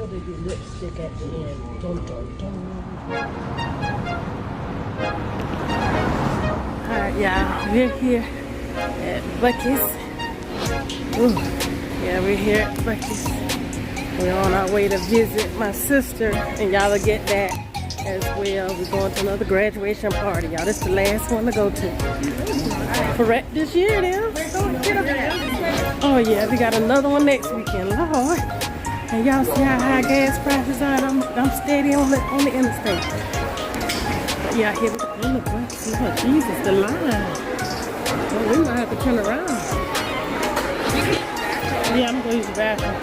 know they do lipstick at the end. Dun, dun, dun. Alright, y'all. We're here at Buc-ee's. Ooh. Yeah, we're here at Buc-ee's. We're on our way to visit my sister, and y'all will get that as well. We're going to another graduation party, y'all. This is the last one to go to. Correct this year, then. Oh yeah, we got another one next weekend, Lord. And y'all see how high gas prices are. I'm steady on the interstate. But yeah, here we go. In the Buc-ee's. Oh, Jesus, the line. Oh, we might have to turn around. Yeah, I'm gonna use the bathroom.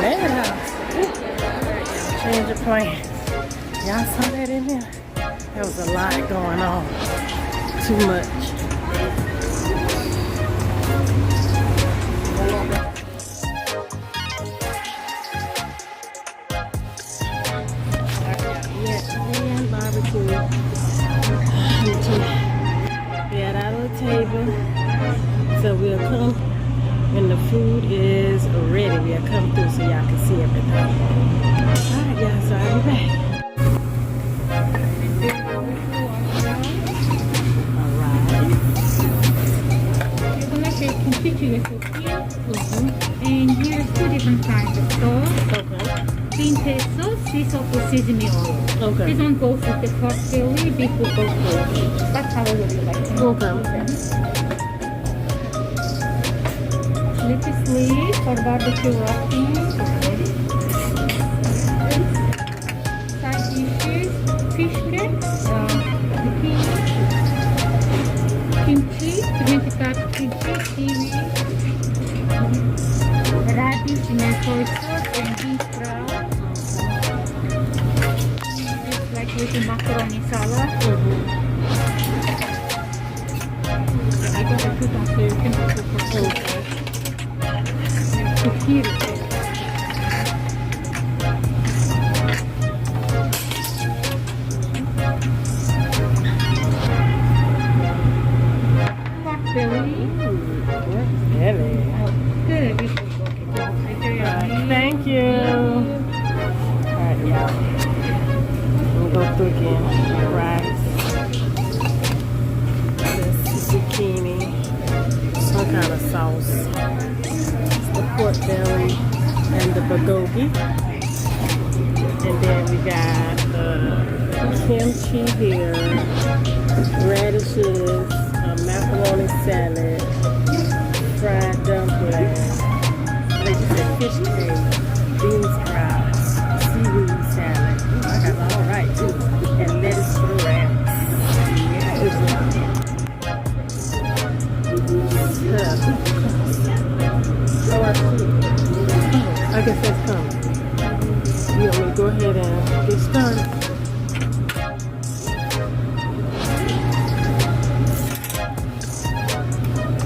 Madhouse. Change of plans. Y'all saw that in there? There was a lot going on. Too much. And barbecue. We had our little table. So we'll come when the food is ready. We'll come through so y'all can see everything. Alright, y'all, so I'll be back. You're gonna take constituent soup here. And here's two different kinds of sauce. Okay. Vintage sauce, sea salt with sesame oil. Okay. This one goes with the pork belly, beef with both belly. That's how I would like it. Okay. Little sleeve for barbecue wrapping. Side dishes, fish flakes, zucchini, kimchi, pimento cut kimchi, seaweed, radish in a soy sauce, and beef sprout. It's like with macaroni salad. I got to put on so you can put for food. Here. Pork belly. Belly. Good. Thank you. Alright, y'all. We'll go through again. Rice. This zucchini. Some kind of sauce. The pork belly and the bulgogi, and then we got the kimchi here, radishes, macaroni salad, fried dumplings, fish cake, bean sprouts, seaweed salad. Ooh, I got that all right too, and lettuce for the wraps. Oh, I see. Oh, I guess that's coming. You want me to go ahead and get started?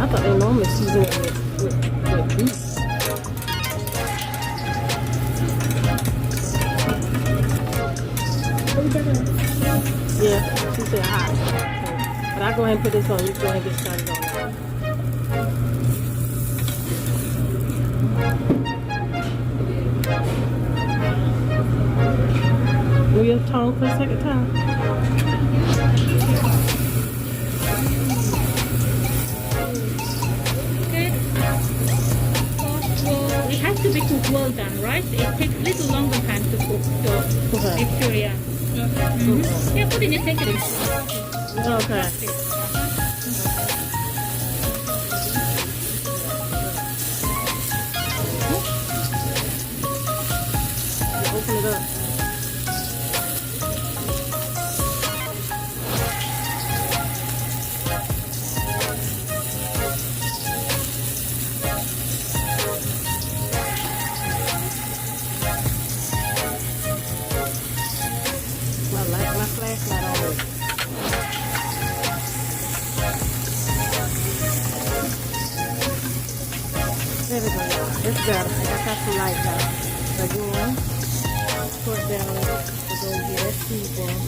I thought they normally season it with beef. Yeah, she said hot. But I'll go ahead and put this on. You go ahead and get started on that. Will you tongue for a second time? Good. Well, it has to be cooked well done, right? It takes a little longer time to cook, so make sure, yeah. Yeah, put it in, take it in. Okay. Open it up. My flashlight on. There we go, y'all. It's better. I got some lights out. Again, pork belly. We're going to get that seasoned.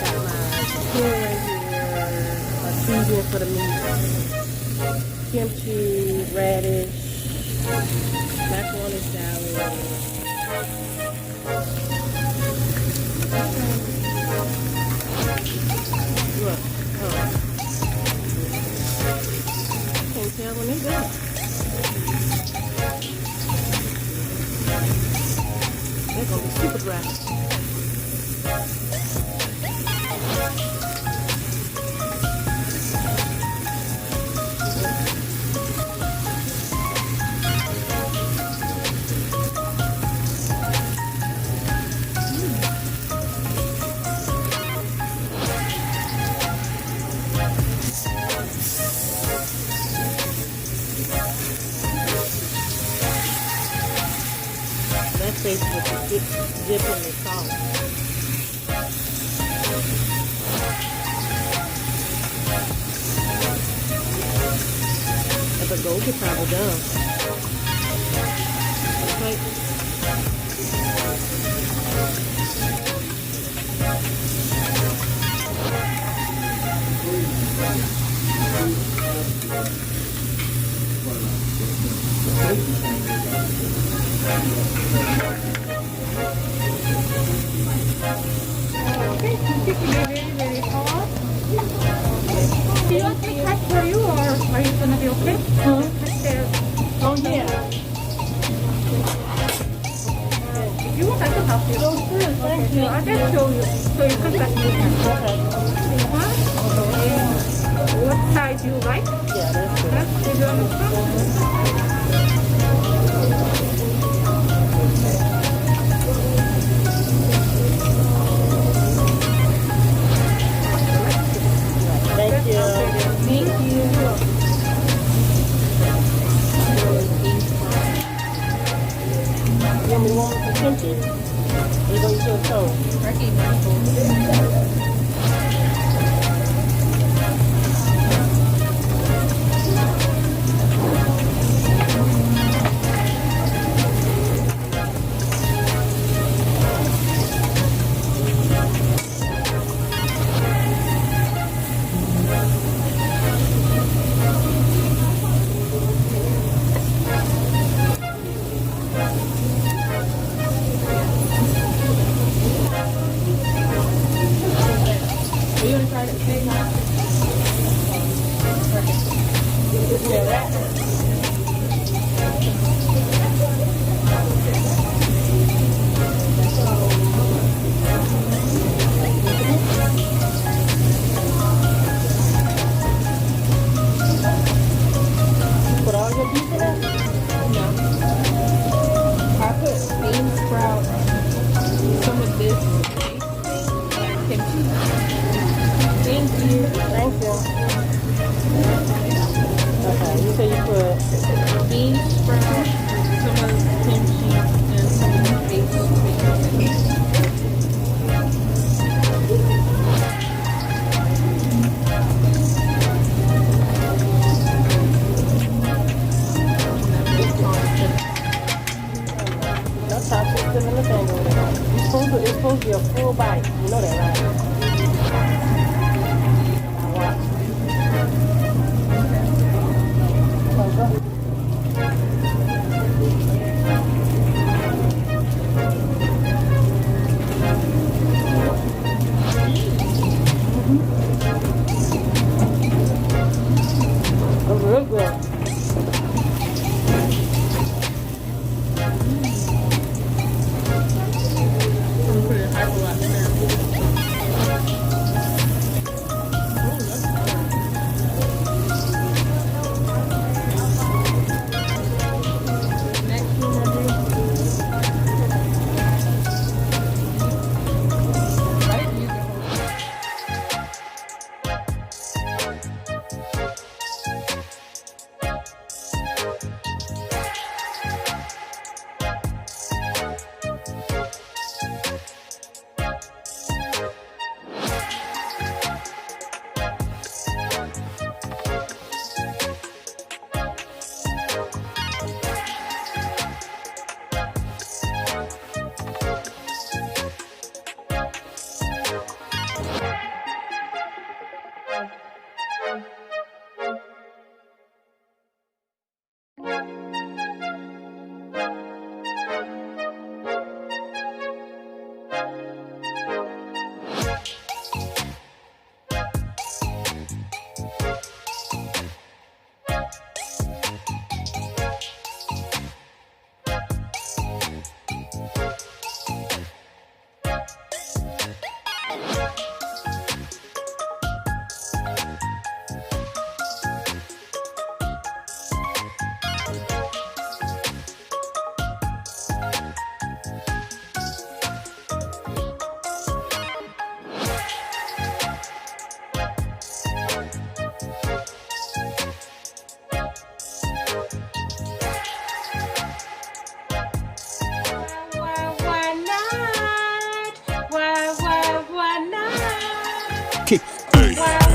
Got my chicken right here. A seasoning for the meat. kimchi, radish, macaroni salad. Look, can't tell when they're done. They're gonna be super dry. With the dip in the sauce. But the gold is probably done. Okay. Okay, it's very, very hot. Do you want me to cut for you, or are you gonna be okay? Cut there. Oh yeah. If you want, I can help you. Oh sure, thank you. I'll just show you, so you can cut me. Okay. What size you like? Yeah, that's good. Is it on the top? Thank you. Thank you. You want me to warm up the kimchi? Or you gonna use your stove? Put all your beef in it? I put bean sprout, some of this and kimchi. Thank you. Thank you. Okay, you say you put Bean sprout, some of the kimchi, and some of the base. that's how it's still in the thing over there. It's supposed to be a full bite. You know that, right? Now watch. It's real good. I'm putting hyper lot now.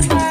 Bye.